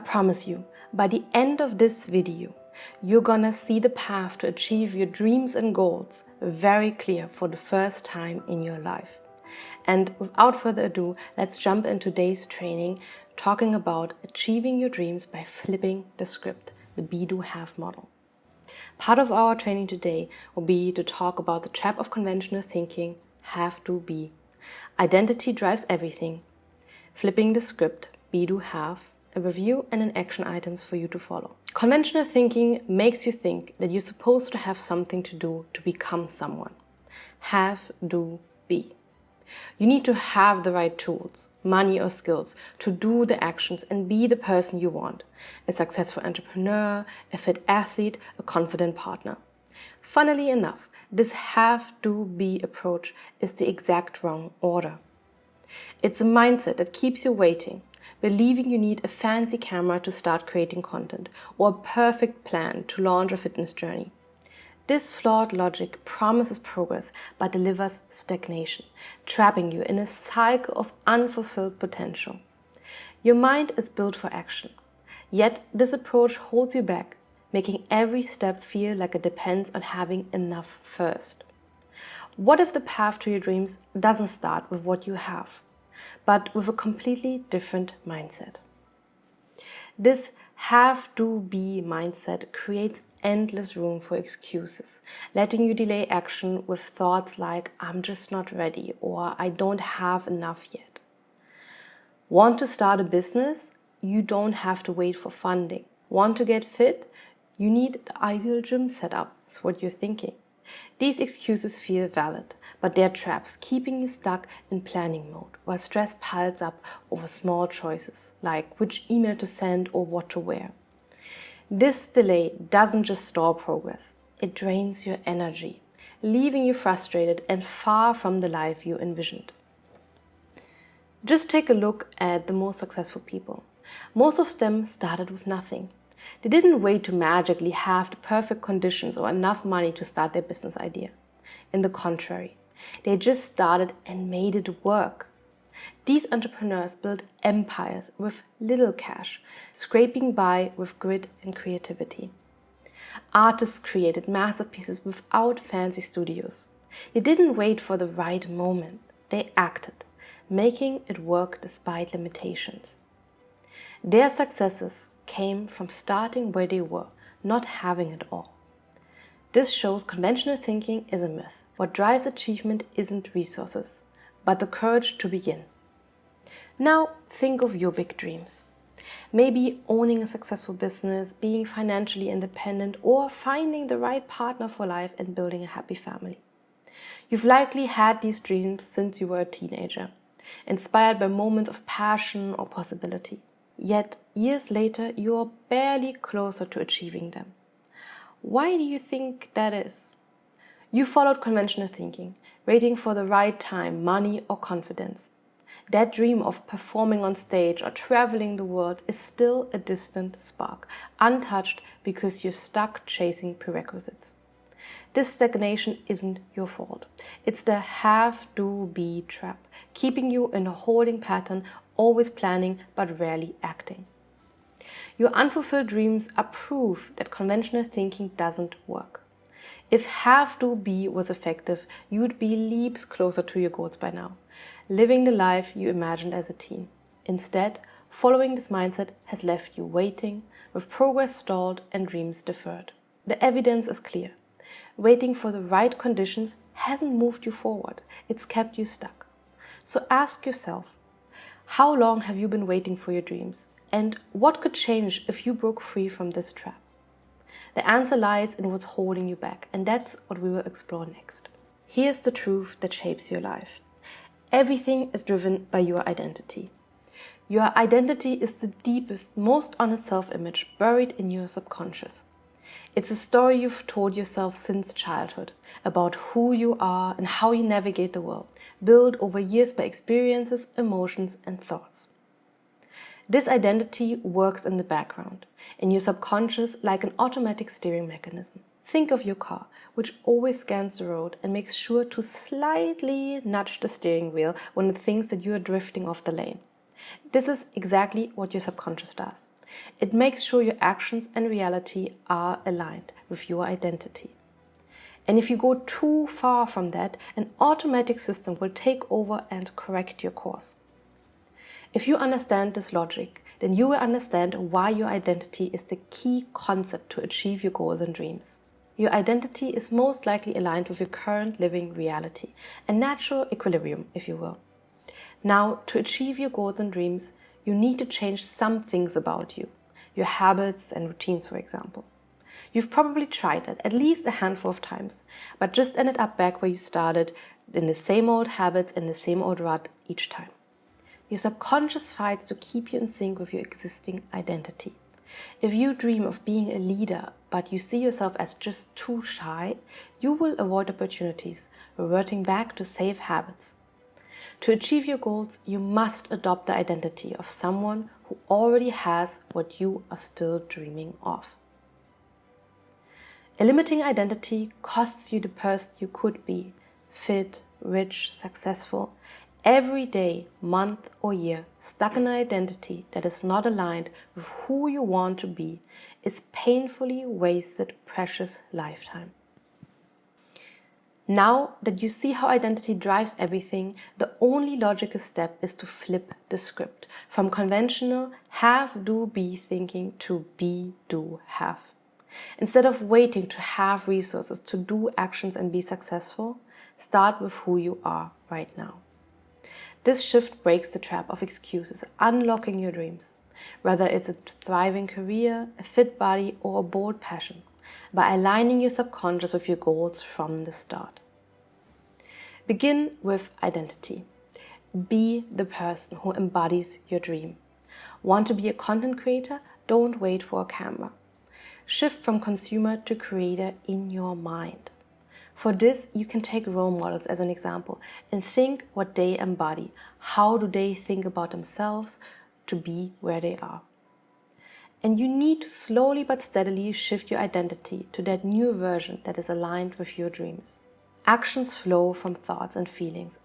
promise you, by the end of this video, you're gonna see the path to achieve your dreams and goals very clear for the first time in your life. And without further ado, let's jump into today's training talking about achieving your dreams by flipping the script, the bedohave model. Part of our training today will be to talk about the trap of conventional thinking, have to be. Identity drives everything. Flipping the script, bedohave, a review and an action items for you to follow. Conventional thinking makes you think that you're supposed to have something to do to become someone. Have, do, be. You need to have the right tools, money or skills to do the actions and be the person you want. A successful entrepreneur, a fit athlete, a confident partner. Funnily enough, this have to be approach is the exact wrong order. It's a mindset that keeps you waiting, believing you need a fancy camera to start creating content or a perfect plan to launch a fitness journey. This flawed logic promises progress but delivers stagnation, trapping you in a cycle of unfulfilled potential. Your mind is built for action, yet this approach holds you back, making every step feel like it depends on having enough first. What if the path to your dreams doesn't start with what you have, but with a completely different mindset? This have to be mindset creates endless room for excuses, letting you delay action with thoughts like I'm just not ready or I don't have enough yet. Want to start a business? You don't have to wait for funding. Want to get fit? You need the ideal gym setup, is what you're thinking. These excuses feel valid, but they're traps keeping you stuck in planning mode while stress piles up over small choices like which email to send or what to wear. This delay doesn't just stall progress, it drains your energy, leaving you frustrated and far from the life you envisioned. Just take a look at the most successful people. Most of them started with nothing. They didn't wait to magically have the perfect conditions or enough money to start their business idea. In the contrary, they just started and made it work. These entrepreneurs built empires with little cash, scraping by with grit and creativity. Artists created masterpieces without fancy studios. They didn't wait for the right moment. They acted, making it work despite limitations. Their successes came from starting where they were, not having it all. This shows conventional thinking is a myth. What drives achievement isn't resources, but the courage to begin. Now think of your big dreams. Maybe owning a successful business, being financially independent, or finding the right partner for life and building a happy family. You've likely had these dreams since you were a teenager, inspired by moments of passion or possibility. Yet, years later, you are barely closer to achieving them. Why do you think that is? You followed conventional thinking, waiting for the right time, money or confidence. That dream of performing on stage or traveling the world is still a distant spark, untouched because you're stuck chasing prerequisites. This stagnation isn't your fault. It's the have-to-be trap, keeping you in a holding pattern, always planning but rarely acting. Your unfulfilled dreams are proof that conventional thinking doesn't work. If have-to-be was effective, you'd be leaps closer to your goals by now, living the life you imagined as a teen. Instead, following this mindset has left you waiting, with progress stalled and dreams deferred. The evidence is clear. Waiting for the right conditions hasn't moved you forward, it's kept you stuck. So ask yourself, how long have you been waiting for your dreams? And what could change if you broke free from this trap? The answer lies in what's holding you back, and that's what we will explore next. Here's the truth that shapes your life. Everything is driven by your identity. Your identity is the deepest, most honest self-image buried in your subconscious. It's a story you've told yourself since childhood about who you are and how you navigate the world, built over years by experiences, emotions, and thoughts. This identity works in the background, in your subconscious like an automatic steering mechanism. Think of your car, which always scans the road and makes sure to slightly nudge the steering wheel when it thinks that you are drifting off the lane. This is exactly what your subconscious does. It makes sure your actions and reality are aligned with your identity. And if you go too far from that, an automatic system will take over and correct your course. If you understand this logic, then you will understand why your identity is the key concept to achieve your goals and dreams. Your identity is most likely aligned with your current living reality, a natural equilibrium, if you will. Now, to achieve your goals and dreams, you need to change some things about you, your habits and routines, for example. You've probably tried that at least a handful of times, but just ended up back where you started, in the same old habits and the same old rut each time. Your subconscious fights to keep you in sync with your existing identity. If you dream of being a leader, but you see yourself as just too shy, you will avoid opportunities, reverting back to safe habits. To achieve your goals, you must adopt the identity of someone who already has what you are still dreaming of. A limiting identity costs you the person you could be, fit, rich, successful. Every day, month or year, stuck in an identity that is not aligned with who you want to be is painfully wasted precious lifetime. Now that you see how identity drives everything, the only logical step is to flip the script from conventional have, do, be thinking to be, do, have. Instead of waiting to have resources to do actions and be successful, start with who you are right now. This shift breaks the trap of excuses, unlocking your dreams, whether it's a thriving career, a fit body, or a bold passion, by aligning your subconscious with your goals from the start. Begin with identity. Be the person who embodies your dream. Want to be a content creator? Don't wait for a camera. Shift from consumer to creator in your mind. For this, you can take role models as an example and think what they embody. How do they think about themselves to be where they are? And you need to slowly but steadily shift your identity to that new version that is aligned with your dreams. Actions flow from thoughts and feelings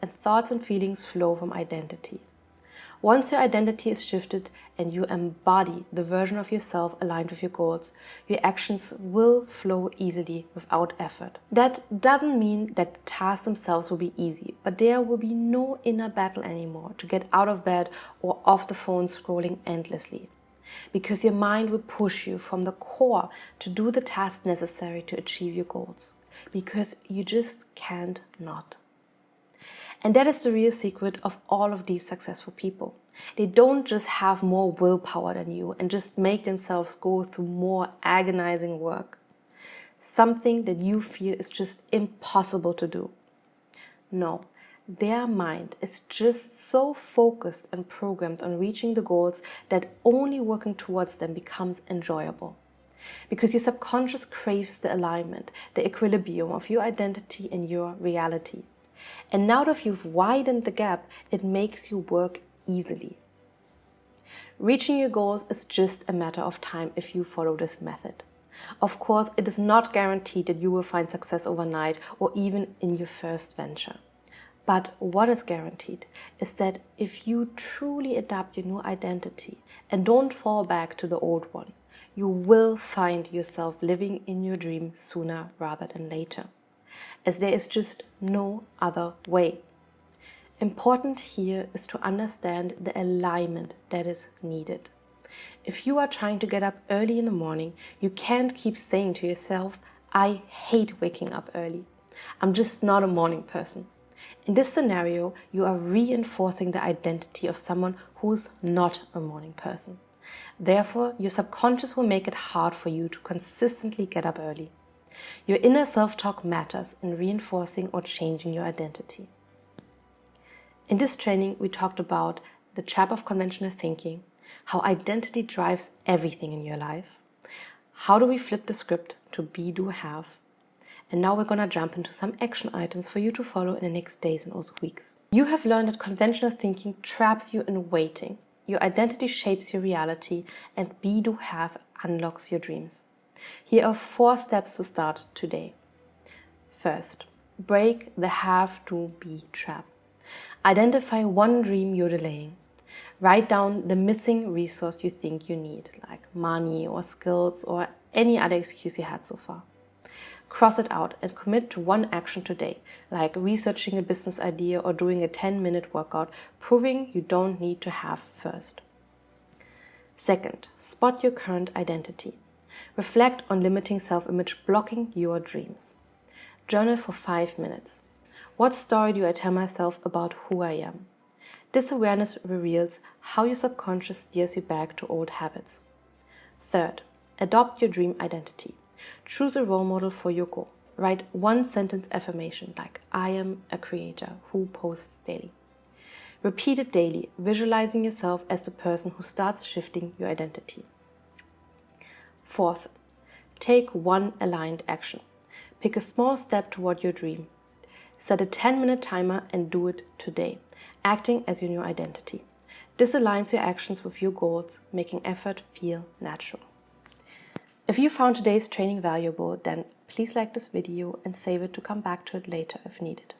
flow from identity. Once your identity is shifted and you embody the version of yourself aligned with your goals, your actions will flow easily without effort. That doesn't mean that the tasks themselves will be easy, but there will be no inner battle anymore to get out of bed or off the phone scrolling endlessly. Because your mind will push you from the core to do the tasks necessary to achieve your goals. Because you just can't not. And that is the real secret of all of these successful people. They don't just have more willpower than you and just make themselves go through more agonizing work. Something that you feel is just impossible to do. No, their mind is just so focused and programmed on reaching the goals that only working towards them becomes enjoyable. Because your subconscious craves the alignment, the equilibrium of your identity and your reality. And now that you've widened the gap, it makes you work easily. Reaching your goals is just a matter of time if you follow this method. Of course, it is not guaranteed that you will find success overnight or even in your first venture. But what is guaranteed is that if you truly adapt your new identity and don't fall back to the old one, you will find yourself living in your dream sooner rather than later, as there is just no other way. Important here is to understand the alignment that is needed. If you are trying to get up early in the morning, you can't keep saying to yourself, I hate waking up early. I'm just not a morning person. In this scenario, you are reinforcing the identity of someone who's not a morning person. Therefore, your subconscious will make it hard for you to consistently get up early. Your inner self-talk matters in reinforcing or changing your identity. In this training, we talked about the trap of conventional thinking, how identity drives everything in your life, how do we flip the script to be, do, have, and now we're gonna jump into some action items for you to follow in the next days and also weeks. You have learned that conventional thinking traps you in waiting. Your identity shapes your reality, and be, do, have unlocks your dreams. Here are 4 steps to start today. First, break the have, do, be trap. Identify one dream you're delaying. Write down the missing resource you think you need, like money or skills or any other excuse you had so far. Cross it out and commit to one action today, like researching a business idea or doing a 10-minute workout, proving you don't need to have first. Second, spot your current identity. Reflect on limiting self-image blocking your dreams. Journal for 5 minutes. What story do I tell myself about who I am? This awareness reveals how your subconscious steers you back to old habits. Third, adopt your dream identity. Choose a role model for your goal. Write one sentence affirmation like I am a creator who posts daily. Repeat it daily, visualizing yourself as the person who starts shifting your identity. Fourth, take one aligned action. Pick a small step toward your dream. Set a 10-minute timer and do it today, acting as your new identity. This aligns your actions with your goals, making effort feel natural. If you found today's training valuable, then please like this video and save it to come back to it later if needed.